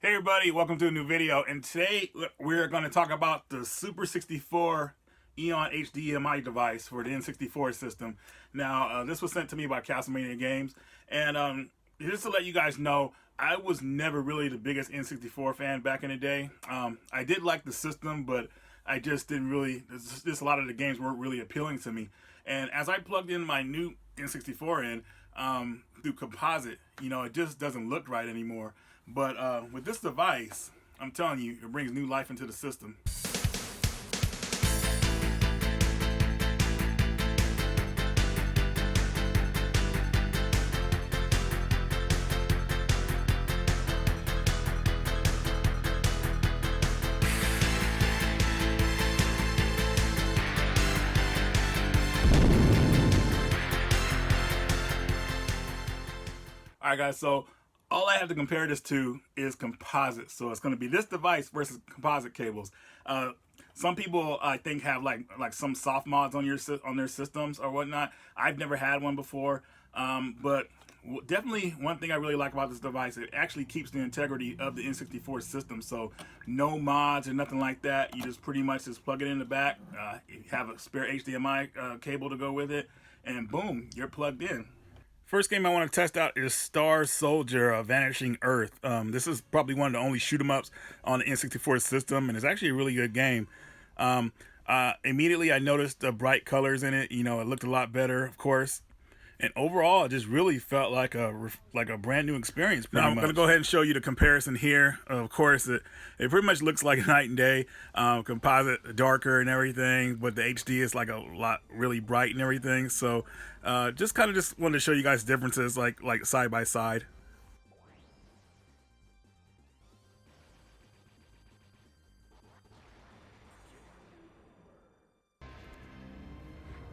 Hey everybody, welcome to a new video, and today we're going to talk about the Super 64 Eon HDMI device for the N64 system. Now, this was sent to me by Castlemania Games, and just to let you guys know, I was never really the biggest N64 fan back in the day. I did like the system, but I just didn't really, just a lot of the games weren't really appealing to me. And as I plugged in my new N64 through composite, it just doesn't look right anymore. But with this device, I'm telling you, it brings new life into the system. Alright guys, so all I have to compare this to is composite. So it's going to be this device versus composite cables. Some people I think have like some soft mods on their systems or whatnot. I've never had one before, but definitely one thing I really like about this device, it actually keeps the integrity of the N64 system. So no mods or nothing like that. You just pretty much just plug it in the back. You have a spare HDMI cable to go with it, and boom, you're plugged in. First game I want to test out is Star Soldier: Vanishing Earth. This is probably one of the only shoot 'em ups on the N64 system, and it's actually a really good game. Immediately I noticed the bright colors in it. It looked a lot better, of course. And overall, it just really felt like a brand new experience. Now I'm going to go ahead and show you the comparison here. Of course, it pretty much looks like night and day. Composite darker and everything, but the HD is like a lot really bright and everything. So just wanted to show you guys differences like side by side.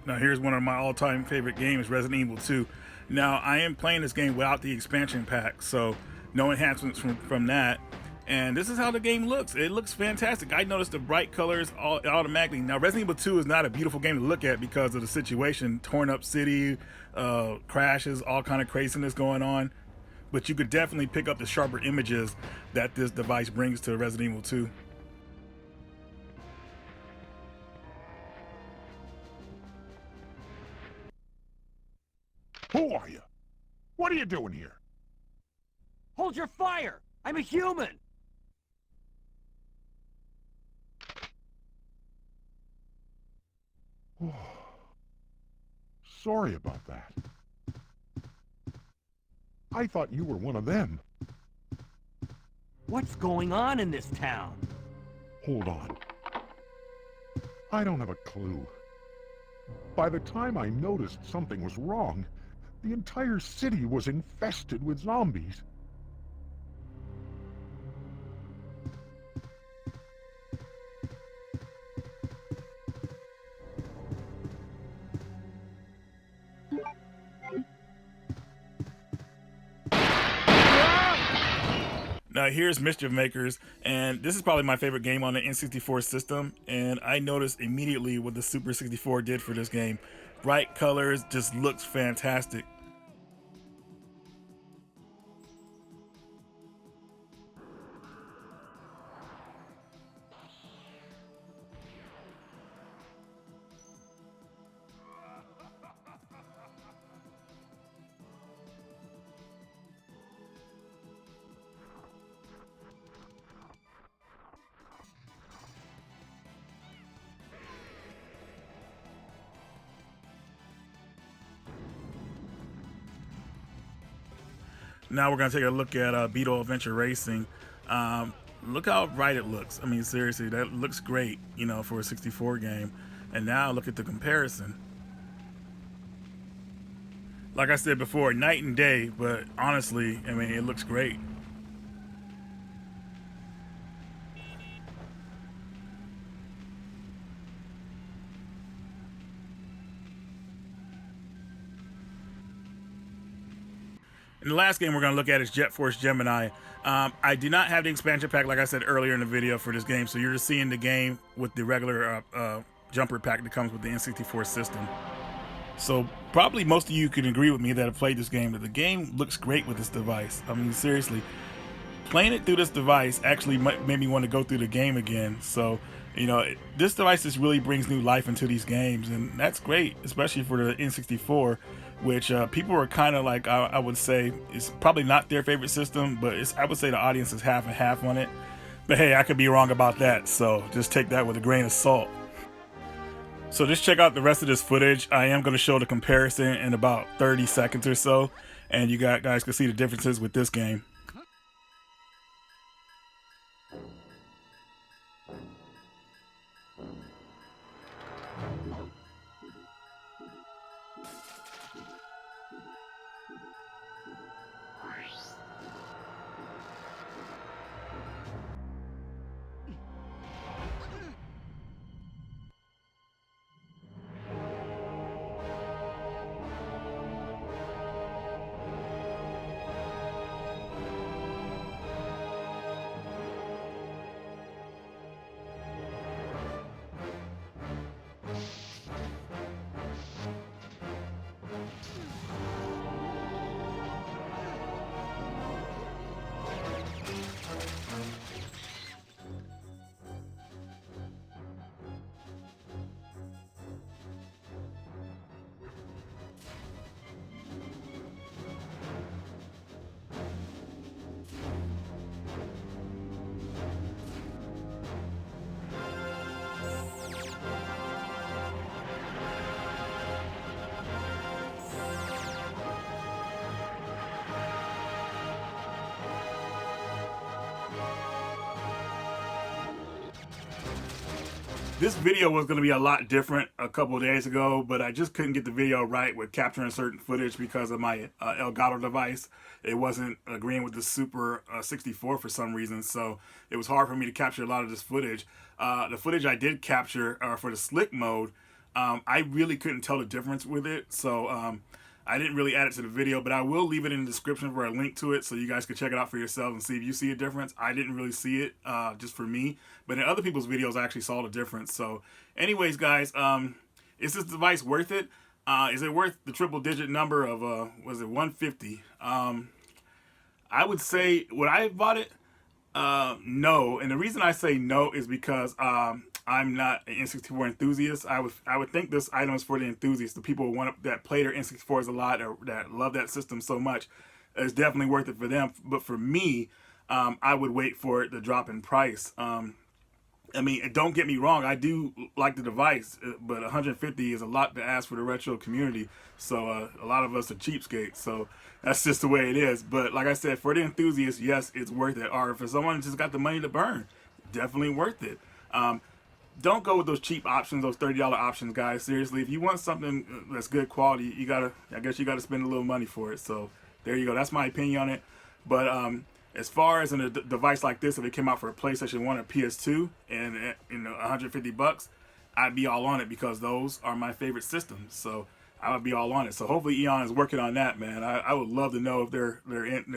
Now here's one of my all-time favorite games, Resident Evil 2. Now I am playing this game without the expansion pack, so no enhancements from that. And this is how the game looks. It looks fantastic. I noticed the bright colors automatically. Now Resident Evil 2 is not a beautiful game to look at because of the situation, torn up city, crashes, all kind of craziness going on. But you could definitely pick up the sharper images that this device brings to Resident Evil 2. Who are you? What are you doing here? Hold your fire! I'm a human! Sorry about that. I thought you were one of them. What's going on in this town? Hold on. I don't have a clue. By the time I noticed something was wrong, the entire city was infested with zombies. Now here's Mischief Makers, and this is probably my favorite game on the N64 system, and I noticed immediately what the Super 64 did for this game. Bright colors, just looks fantastic. Now we're going to take a look at Beetle Adventure Racing. Look how bright it looks. I mean, seriously, that looks great, for a 64 game. And now look at the comparison. Like I said before, night and day, but honestly, I mean, it looks great. And the last game we're going to look at is Jet Force Gemini. I do not have the expansion pack, like I said earlier in the video, for this game, so you're just seeing the game with the regular jumper pack that comes with the N64 system. So probably most of you can agree with me that have played this game, that the game looks great with this device. I mean, seriously, playing it through this device actually made me want to go through the game again. So, you know, this device just really brings new life into these games, and that's great, especially for the N64, which people are kind of like, I would say, it's probably not their favorite system, but I would say the audience is half and half on it. But hey, I could be wrong about that, so just take that with a grain of salt. So just check out the rest of this footage. I am going to show the comparison in about 30 seconds or so, and you guys can see the differences with this game. This video was going to be a lot different a couple of days ago, but I just couldn't get the video right with capturing certain footage because of my Elgato device. It wasn't agreeing with the Super 64 for some reason, so it was hard for me to capture a lot of this footage. The footage I did capture for the slick mode, I really couldn't tell the difference with it, so I didn't really add it to the video, but I will leave it in the description for a link to it so you guys can check it out for yourselves and see if you see a difference. I didn't really see it just for me, but in other people's videos I actually saw the difference. So anyways, guys, is this device worth it? Is it worth the triple digit number of, was it 150? I would say, would I have bought it? No, and the reason I say no is because I'm not an N64 enthusiast. I would think this item is for the enthusiasts, the people that play their N64s a lot or that love that system so much. It's definitely worth it for them. But for me, I would wait for it to drop in price. I mean, don't get me wrong, I do like the device, but 150 is a lot to ask for the retro community. So a lot of us are cheapskates, so that's just the way it is. But like I said, for the enthusiasts, yes, it's worth it. Or for someone who just got the money to burn, definitely worth it. Don't go with those cheap options, those $30 options, guys. Seriously, if you want something that's good quality, I guess you gotta spend a little money for it. So there you go. That's my opinion on it. But as far as a device like this, if it came out for a PlayStation 1 or PS2 and $150, I'd be all on it because those are my favorite systems. So I would be all on it. So hopefully Eon is working on that, man. I would love to know if they're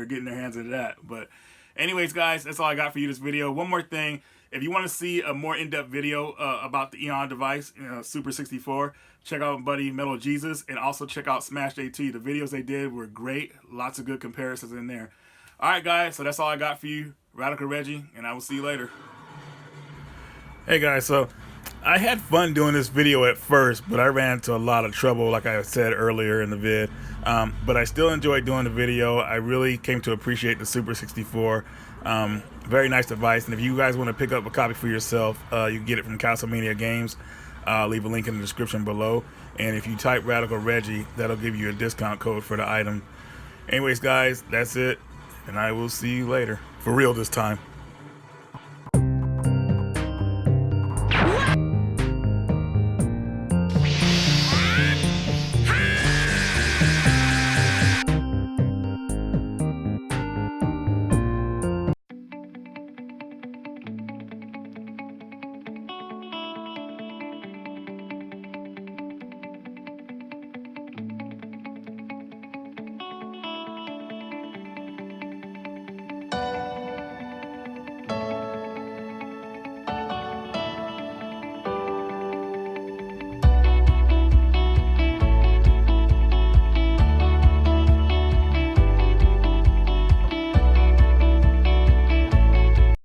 getting their hands into that. But anyways, guys, that's all I got for you this video. One more thing. If you want to see a more in-depth video about the Eon device, Super 64, check out my buddy Metal Jesus, and also check out Smash AT. The videos they did were great. Lots of good comparisons in there. All right, guys, so that's all I got for you. Radical Reggie, and I will see you later. Hey, guys, so I had fun doing this video at first, but I ran into a lot of trouble, like I said earlier in the vid. But I still enjoyed doing the video. I really came to appreciate the Super 64. Very nice device, and if you guys want to pick up a copy for yourself, you can get it from Castlemania Games. I'll leave a link in the description below, and if you type Radical Reggie, that'll give you a discount code for the item. Anyways, guys, that's it, and I will see you later. For real this time.